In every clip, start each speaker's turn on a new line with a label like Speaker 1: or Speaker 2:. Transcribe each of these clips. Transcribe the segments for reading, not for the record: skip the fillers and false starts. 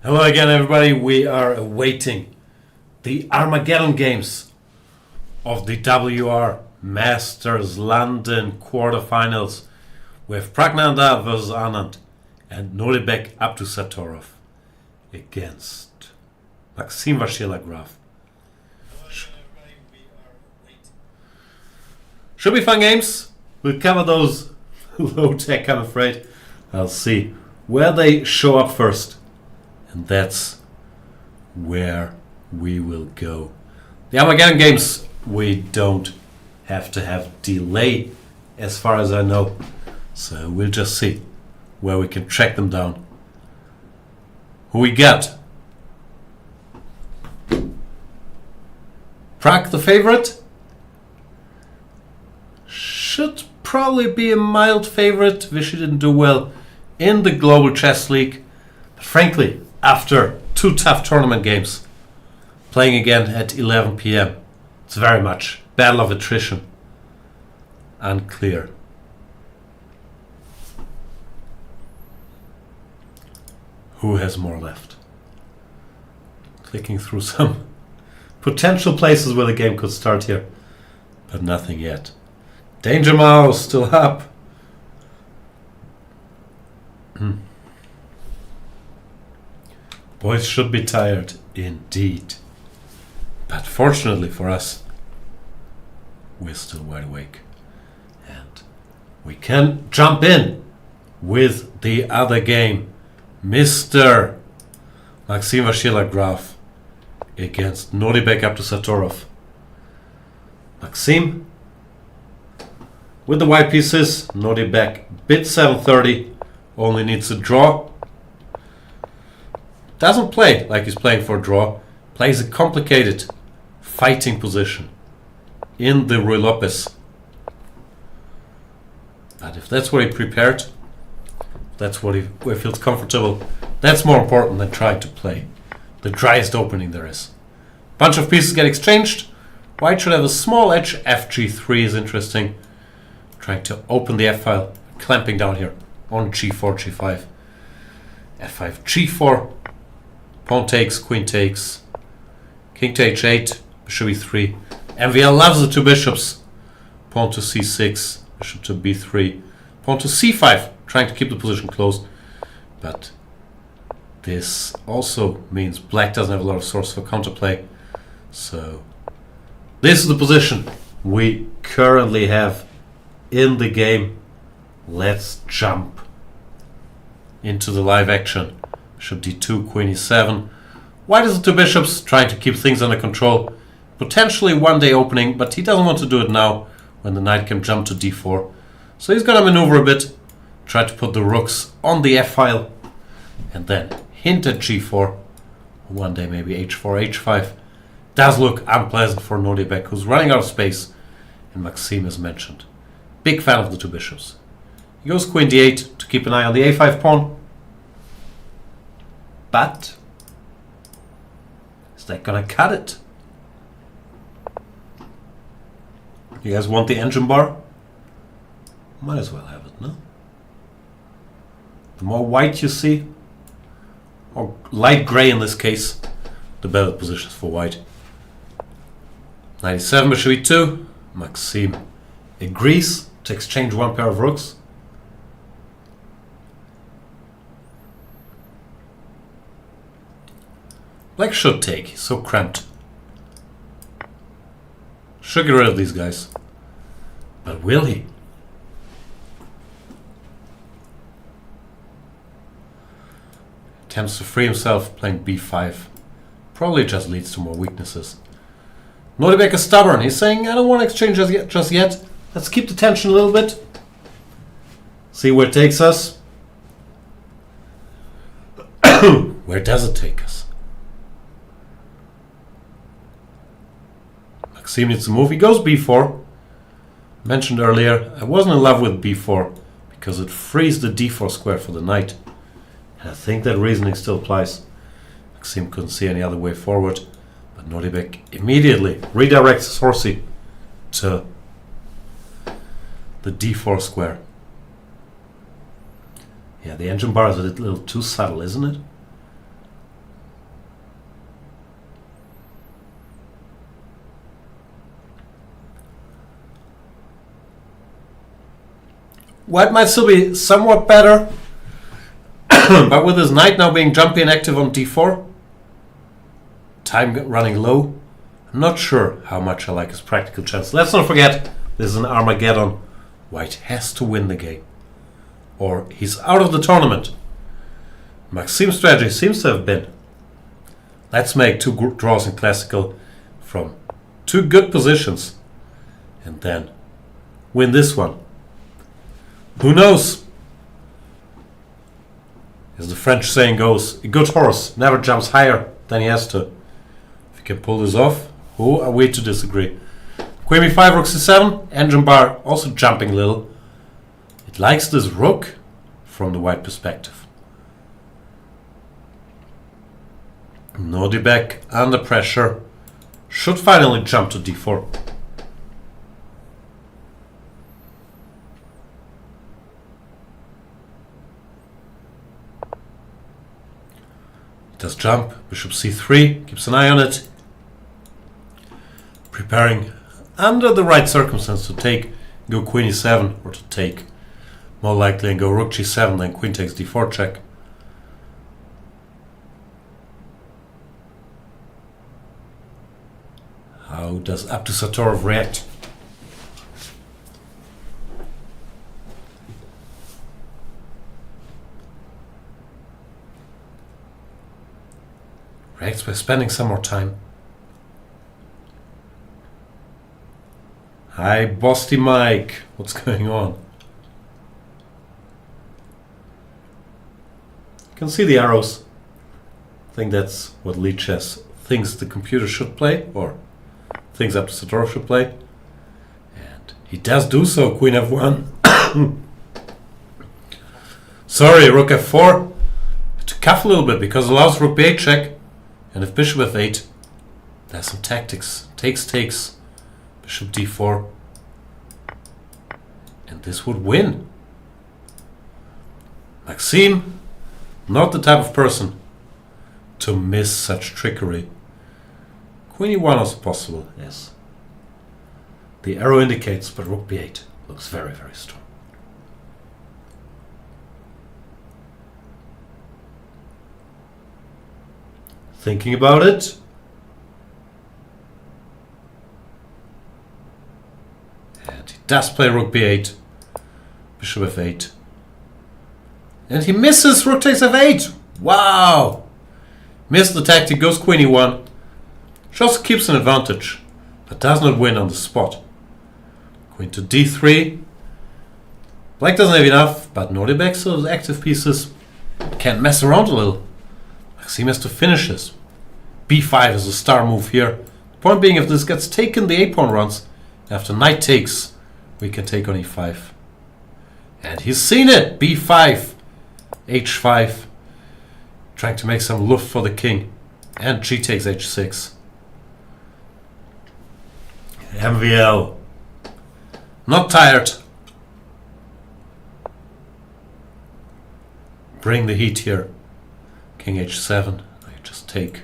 Speaker 1: Hello again, everybody. We are awaiting the Armageddon games of the WR Masters London quarterfinals with Pragg-Anand versus Anand and MVL-Abdusattorov against Maxim Graf. Should be fun games. We'll cover those low tech, I'm afraid. I'll see where they show up first. And that's where we will go. The Armageddon games, we don't have to have delay as far as I know. So we'll just see where we can track them down. Who we got? Pragg the favorite? Should probably be a mild favorite. Vishy didn't do well in the Global Chess League. But frankly, after two tough tournament games, playing again at 11 p.m. It's very much battle of attrition. Unclear. Who has more left? Clicking through some potential places where the game could start here, but nothing yet. Danger Mouse still up. Boys should be tired indeed. But fortunately for us, we're still wide awake. And we can jump in with the other game. Mr. Maxim Graf against MVL-Abdusattorov. Maxim with the white pieces. Nodibek bid 730. Only needs a draw. Doesn't play like he's playing for a draw. Plays a complicated fighting position in the Ruy Lopez. But if that's what he prepared, that's what he feels comfortable, that's more important than trying to play the driest opening there is. Bunch of pieces get exchanged. White should have a small edge. FG3 is interesting. Trying to open the F file, clamping down here on G4, G5. F5, G4. Pawn takes, queen takes, king to H8, bishop E3. MVL loves the two bishops. Pawn to C6, bishop to B3, pawn to C5, trying to keep the position closed. But this also means black doesn't have a lot of source for counterplay. So this is the position we currently have in the game. Let's jump into the live action. Bishop D2, Queen E7. White is the two bishops, trying to keep things under control. Potentially one day opening, but he doesn't want to do it now when the knight can jump to D4. So he's going to maneuver a bit, try to put the rooks on the F file, and then hint at G4. One day maybe H4, H5. Does look unpleasant for Nodibek, who's running out of space, and Maxim as mentioned. Big fan of the two bishops. He goes Queen D8 to keep an eye on the A5 pawn. But is that gonna cut it? You guys want the engine bar? Might as well have it, no? The more white you see, or light gray in this case, the better positions for white. 97 bishop E2. Maxim agrees to exchange one pair of rooks. Black should take, he's so cramped. Should get rid of these guys. But will he? Attempts to free himself, playing B5. Probably just leads to more weaknesses. Nodibek is stubborn. He's saying, I don't want to exchange just yet. Let's keep the tension a little bit. See where it takes us. Where does it take us? Maxim needs to move. He goes B4. Mentioned earlier, I wasn't in love with B4 because it frees the D4 square for the knight. And I think that reasoning still applies. Maxim couldn't see any other way forward, but Nodibek immediately redirects his horsey to the D4 square. Yeah, the engine bar is a little too subtle, isn't it? White might still be somewhat better, but with his knight now being jumpy and active on d4, time running low, I'm not sure how much I like his practical chance. Let's not forget, this is an Armageddon. White has to win the game, or he's out of the tournament. Maxim's strategy seems to have been, let's make 2 draws in classical from 2 good positions, and then win this one. Who knows? As the French saying goes, a good horse never jumps higher than he has to. If he can pull this off, who are we to disagree? Queen b5, rook c7, engine bar also jumping a little. It likes this rook from the white perspective. Nordibek under pressure should finally jump to d4. Does jump, bishop c3, keeps an eye on it. Preparing under the right circumstance to take, go queen e7, or to take more likely and go rook g7, then queen takes d4 check. How does Abdusattorov react? Reacts by spending some more time. Hi, Bosty Mike. What's going on? You can see the arrows. I think that's what Lee Chess thinks the computer should play, or thinks Abdusattorov should play. And he does do so, queen f1. Sorry, rook f4. To cuff a little bit because it allows rook b8 check. And if bishop f8, there's some tactics. Takes. Bishop d4. And this would win. Maxim, not the type of person to miss such trickery. Queen e1 also possible, yes. The arrow indicates, but rook b8 looks very, very strong. Thinking about it. And he does play rook b8, bishop f8. And he misses, rook takes f8. Wow! Missed the tactic, goes queen e1. Just keeps an advantage, but does not win on the spot. Queen to d3. Black doesn't have enough, but Nordibek, so those active pieces can mess around a little. Maxim has to finish this. b5 is a star move here. The point being, if this gets taken, the a-pawn runs. After knight takes, we can take on e5. And he's seen it! b5, h5. Trying to make some luft for the king. And g takes h6. MVL. Not tired. Bring the heat here. King h7. I just take.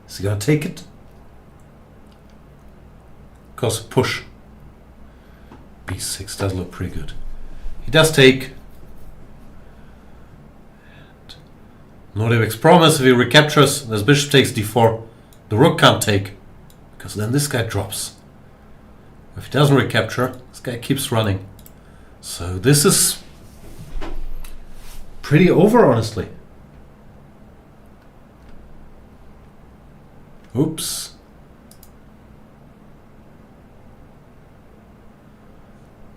Speaker 1: Is he gonna take it? Of course, push. b6 does look pretty good. He does take. Nordibek's promise, if he recaptures, this bishop takes d4. The rook can't take, because then this guy drops. If he doesn't recapture, this guy keeps running. So this is pretty over, honestly. Oops.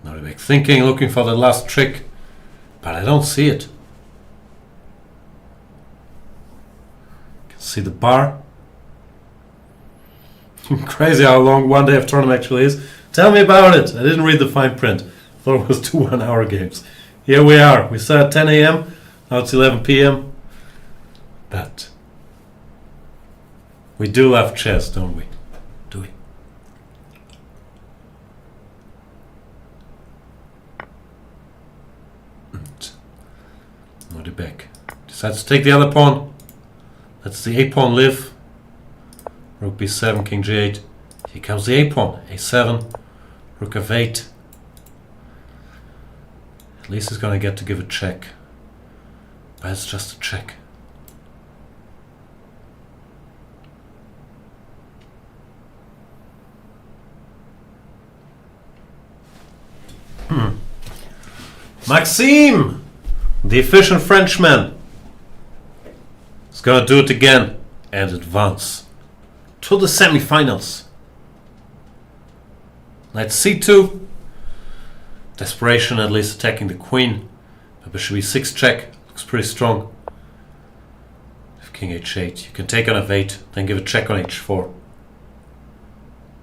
Speaker 1: Nordibek thinking, looking for the last trick, but I don't see it. Can see the bar. Crazy how long one day of tournament actually is. Tell me about it. I didn't read the fine print. Thought it was 2 1-hour games. Here we are. We started at 10 a.m. Now it's 11 p.m. But we do love chess, don't we? Do we? Nordibek decides to take the other pawn. Lets the a-pawn live. Rook b7, king g8. Here comes the a-pawn, a7, rook f8. At least he's gonna get to give a check. But it's just a check. Maxime, the efficient Frenchman, is gonna do it again and advance to the semifinals. Knight c2. Desperation, at least attacking the queen. Bishop e6 check. Looks pretty strong. If king h8, you can take on f8, then give a check on h4.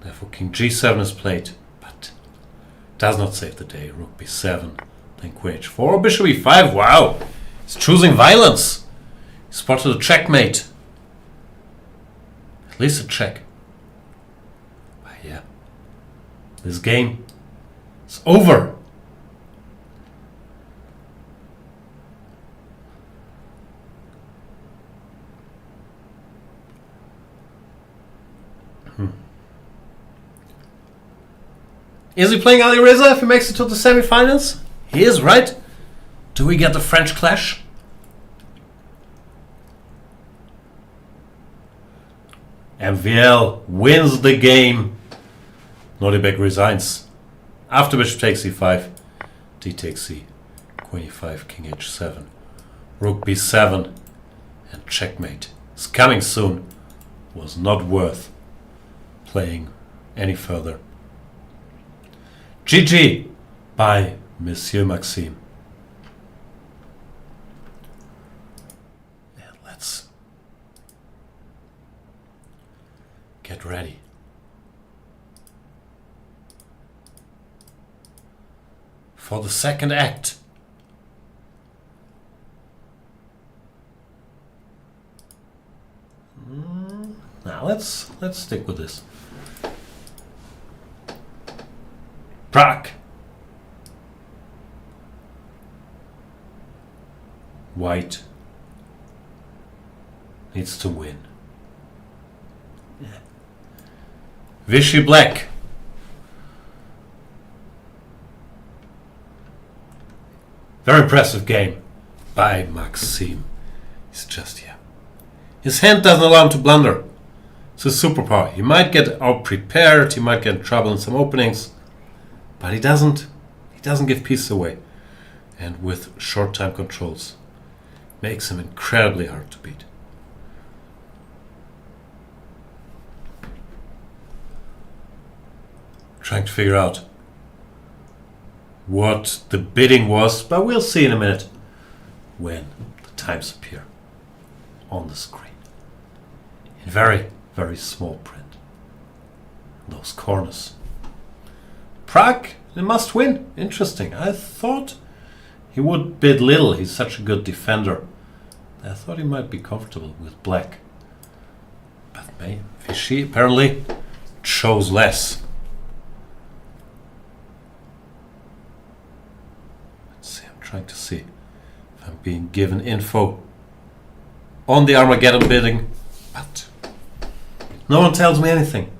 Speaker 1: Therefore king g7 is played, but does not save the day. Rook b7, then queen h4. Bishop e5, wow! He's choosing violence. He spotted a checkmate. At least a check. But yeah. This game is over. Is he playing Ali Reza if he makes it to the semifinals? He is, right? Do we get the French clash? MVL wins the game. Nordibek resigns. After bishop takes e5, d takes c, queen e5, king h7, rook b7, and checkmate. It's coming soon. Was not worth playing any further. GG by Monsieur Maxime. And let's get ready. For the second act. Now let's stick with this. Pragg. White needs to win. Vichy black. Very impressive game by Maxime. He's just here. His hand doesn't allow him to blunder. It's a superpower. He might get out prepared, he might get in trouble in some openings, but he doesn't give pieces away. And with short time controls, makes him incredibly hard to beat. Trying to figure out what the bidding was, but we'll see in a minute when the times appear on the screen. In very, very small print. Those corners. Pragg, a must win. Interesting. I thought he would bid little. He's such a good defender. I thought he might be comfortable with black. But Vichy apparently chose less. Let's see, I'm trying to see if I'm being given info on the Armageddon bidding, but no one tells me anything.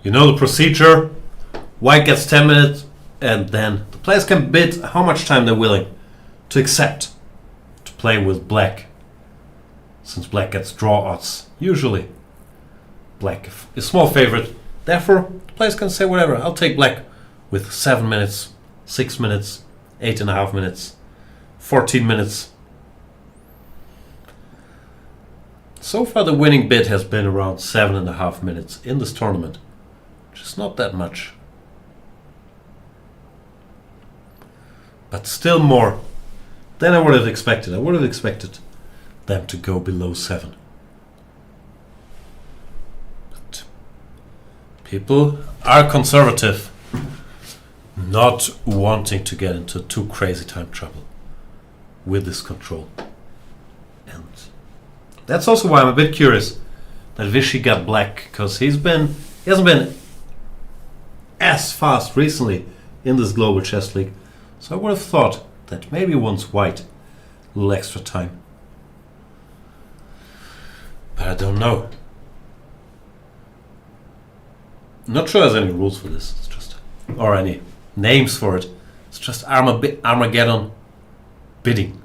Speaker 1: You know the procedure. White gets 10 minutes, and then the players can bid how much time they're willing to accept to play with black. Since black gets draw odds, usually black is a small favorite. Therefore, the players can say whatever. I'll take black with 7 minutes, 6 minutes, 8.5 minutes, 14 minutes. So far, the winning bid has been around 7.5 minutes in this tournament, which is not that much. But still more than I would have expected. I would have expected them to go below 7. But people are conservative, not wanting to get into too crazy time trouble with this control. And that's also why I'm a bit curious that Vichy got black, because he hasn't been as fast recently in this global chess league. So I would have thought that maybe once white little extra time. But I don't know. Not sure there's any rules for this. It's just, or any names for it. It's just Armageddon bidding.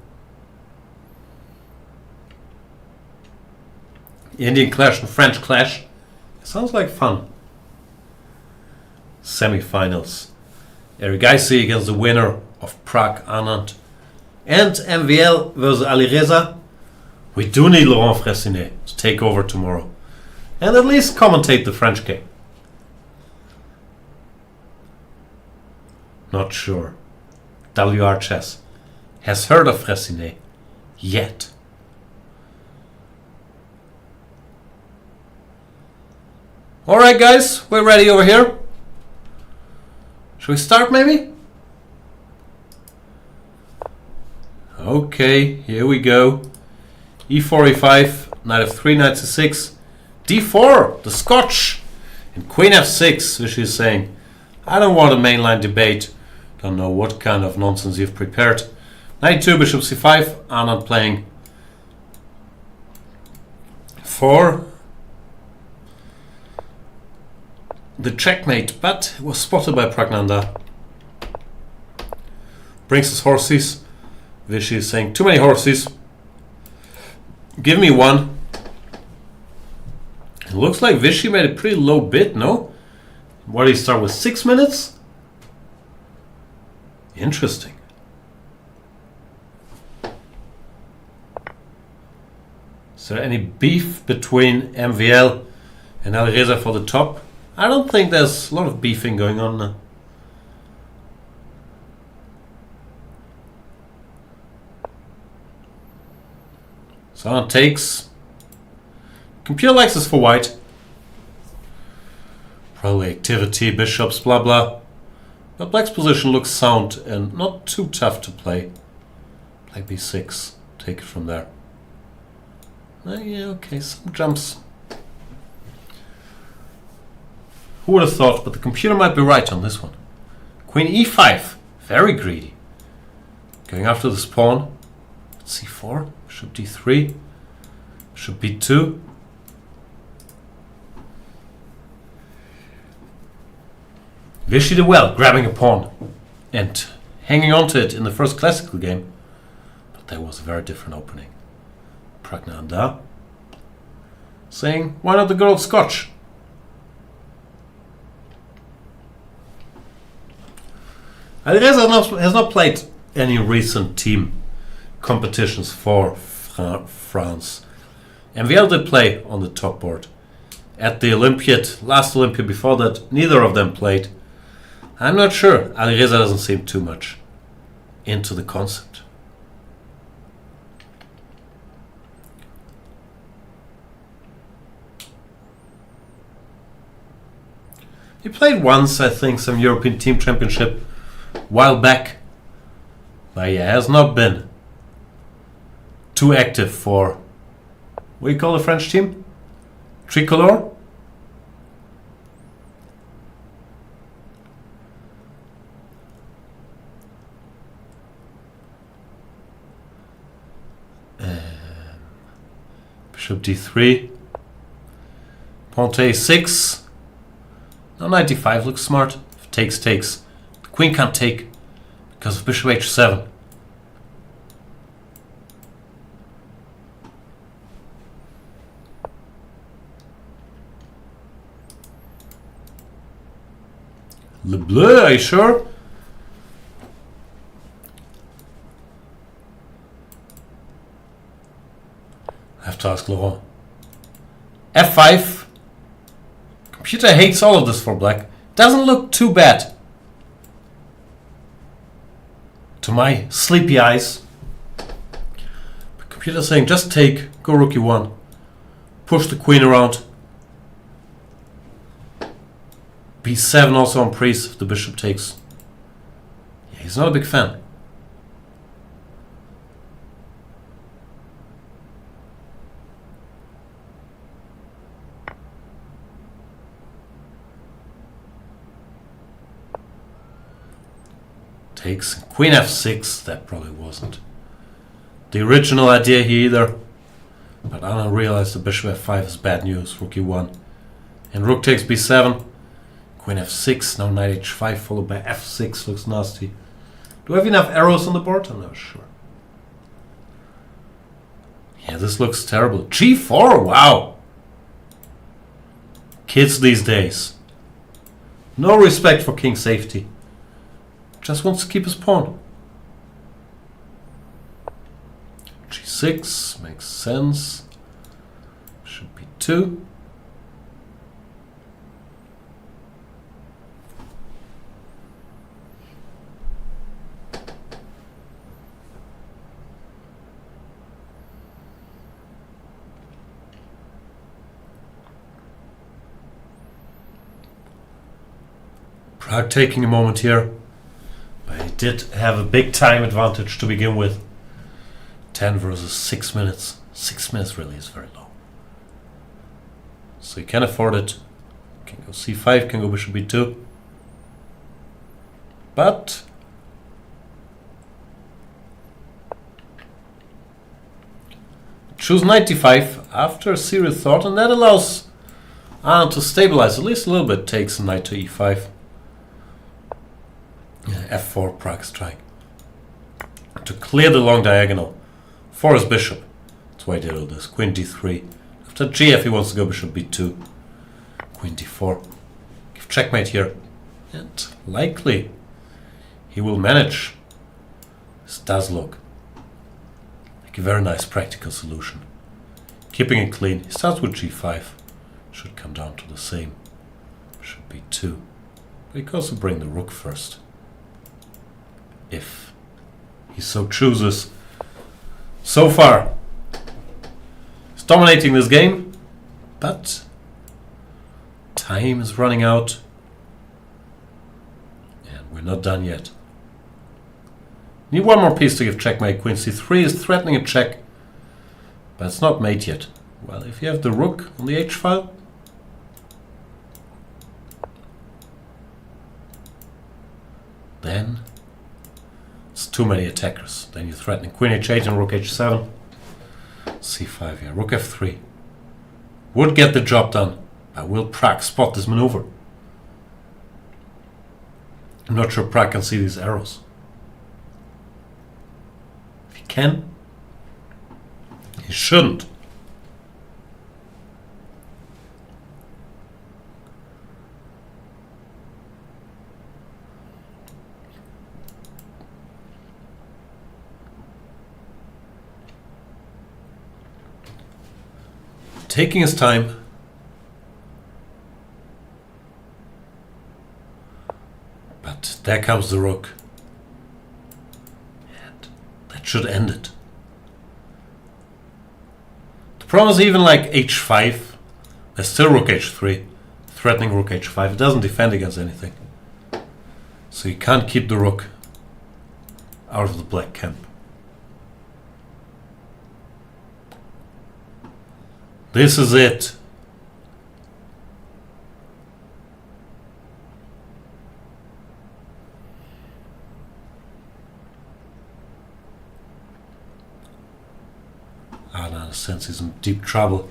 Speaker 1: Indian clash and French clash. It sounds like fun. Semi-finals. Erigaisi against the winner of Pragg-Anand. And MVL versus Alireza. We do need Laurent Fressinet to take over tomorrow. And at least commentate the French game. Not sure. WR Chess has heard of Fressinet yet. Alright guys, we're ready over here. Shall we start maybe? Okay, here we go. E4, E5, knight f3, knight c6, d4, the Scotch, and queen f6, which is saying, I don't want a mainline debate. Don't know what kind of nonsense you've prepared. Knight 2, bishop c5, Anand playing 4. The checkmate, but it was spotted by Pragg-Anand. Brings his horses. Vishy is saying, too many horses. Give me one. It looks like Vishy made a pretty low bid, no? What did he start with? 6 minutes? Interesting. Is there any beef between MVL and Alireza for the top? I don't think there's a lot of beefing going on now. So takes. Computer likes this for white. Probably activity, bishops, blah blah. But black's position looks sound and not too tough to play. Black b6. Take it from there. Yeah, okay, some jumps. Who would have thought, but the computer might be right on this one. Queen e5. Very greedy. Going after this pawn. c4. Bishop d3. Bishop b2. Vishy did well, grabbing a pawn and hanging on to it in the first classical game. But that was a very different opening. Pragg-Anand saying, why not the good old Scotch? Alireza has not played any recent team competitions for France. MVL did play on the top board. At the Olympiad, last Olympiad before that, neither of them played. I'm not sure. Alireza doesn't seem too much into the concept. He played once, I think, some European Team Championship a while back. But he has not been too active for, what do you call the French team? Tricolore? Bishop d3. Pawn to a6. Now knight d5 looks smart. If takes, takes. The queen can't take because of bishop h7. Le Bleu, are you sure? I have to ask Laurent. f5. Computer hates all of this for black. Doesn't look too bad. To my sleepy eyes. But computer saying just take, go rook e1. Push the queen around. b7 also on priest if the bishop takes. Yeah, he's not a big fan. Takes queen f6. That probably wasn't the original idea here either. But I don't realize the bishop f5 is bad news. Rook e1. And rook takes b7. Queen f6. Now knight h5 followed by f6. Looks nasty. Do I have enough arrows on the board? I'm not sure. Yeah, this looks terrible. g4. Wow. Kids these days. No respect for king safety. Just wants to keep his pawn. g6 makes sense. Should be 2. Pragg taking a moment here, but he did have a big time advantage to begin with. 10 versus 6 minutes. 6 minutes really is very low. So he can afford it. Can go c5, can go bishop b2. But choose knight d5 after a serious thought, and that allows Anand to stabilize at least a little bit. Takes a knight to e5. f4, Pragg's trying to clear the long diagonal for his bishop. That's why he did all this. Queen d3. After gf he wants to go bishop b2. Queen d4. Give checkmate here. And likely he will manage. This does look like a very nice practical solution. Keeping it clean. He starts with g5. Should come down to the same. Bishop b2. But he can also bring the rook first, if he so chooses. So far, he's dominating this game, but time is running out, and we're not done yet. Need one more piece to give checkmate. Queen c3 is threatening a check, but it's not mate yet. Well, if you have the rook on the h-file, then it's too many attackers. Then you're threatening queen h8 and rook h7. c5, yeah, rook f3. Would get the job done, but will Pragg spot this maneuver? I'm not sure Pragg can see these arrows. If he can, he shouldn't. Taking his time. But there comes the rook. And that should end it. The problem is even like h5, there's still rook h3, threatening rook h5. It doesn't defend against anything. So you can't keep the rook out of the black camp. This is it. Anand senses in deep trouble.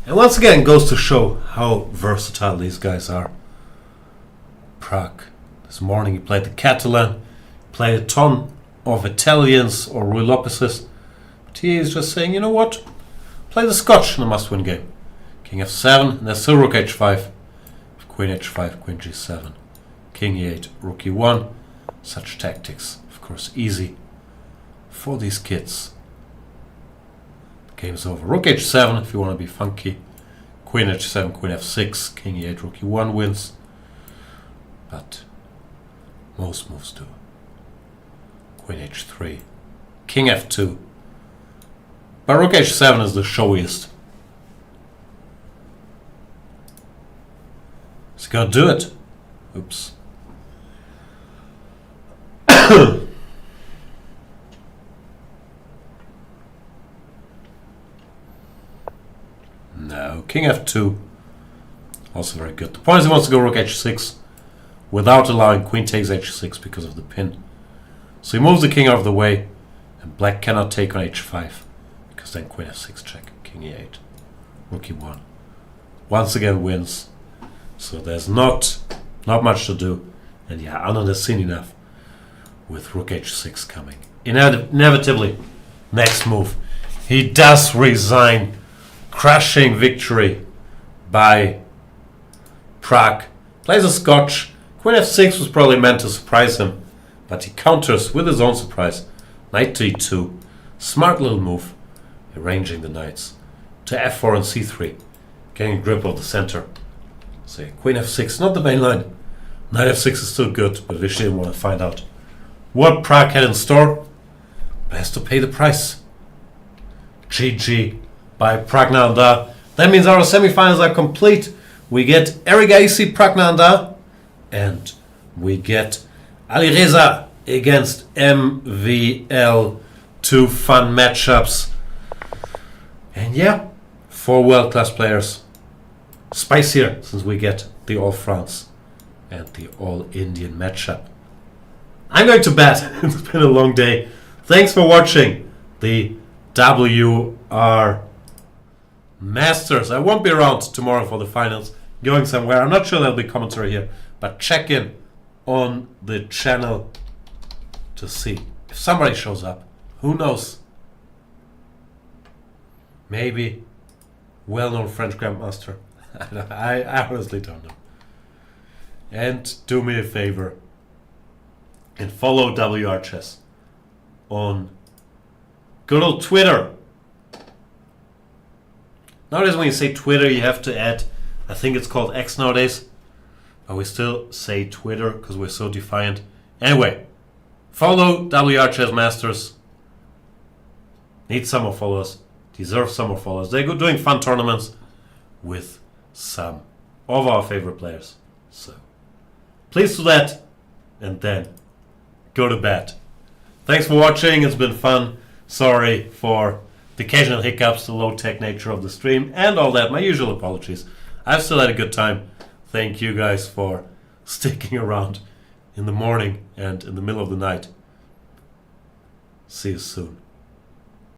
Speaker 1: And once again goes to show how versatile these guys are. Pragg. This morning he played the Catalan, played a ton of Italians or Rui Lopez's. But he is just saying, you know what? Play the Scotch in a must-win game. King f7, and there's still rook h5. Queen h5, queen g7. King e8, rook e1. Such tactics, of course, easy for these kids. The game's over. Rook h7 if you want to be funky. Queen h7, queen f6. King e8, rook e1 wins. But most moves do. Queen h3. King f2. But rook h7 is the showiest. Is he gonna do it? Oops. No. King f2. Also very good. The point is he wants to go rook h6 without allowing queen takes h6 because of the pin. So he moves the king out of the way And black cannot take on h5, because then queen f6 check, king e8, rook e1. Once again wins. So there's not much to do. And yeah, Anand has seen enough with rook h6 coming. Inevitably, next move, he does resign. Crushing victory by Pragg. Plays a Scotch. Queen f6 was probably meant to surprise him, but he counters with his own surprise. Knight to e2. Smart little move. Arranging the knights to f4 and c3. Getting a grip of the center. So queen f6, not the main line. Knight f6 is still good, but we didn't want to find out what Pragg had in store. But has to pay the price. GG by Pragg-Anand. That means our semifinals are complete. We get Erigaisi Pragg-Anand and we get Alireza against MVL. Two fun matchups. And yeah, 4 world-class players. Spicier since we get the All-France and the All-Indian matchup. I'm going to bed. It's been a long day. Thanks for watching the WR Masters. I won't be around tomorrow for the finals. Going somewhere. I'm not sure there'll be commentary here, but check in on the channel to see if somebody shows up. Who knows? Maybe well-known French grandmaster. I honestly don't know. And do me a favor and follow WR Chess on good old Twitter. Nowadays when you say Twitter you have to add, I think it's called X nowadays, but we still say Twitter because we're so defiant. Anyway, follow WR Chess Masters. Need some more followers. Deserve some more followers. They're good doing fun tournaments with some of our favorite players. So please do that and then go to bed. Thanks for watching. It's been fun. Sorry for the occasional hiccups, the low-tech nature of the stream, and all that. My usual apologies. I've still had a good time. Thank you guys for sticking around in the morning and in the middle of the night. See you soon.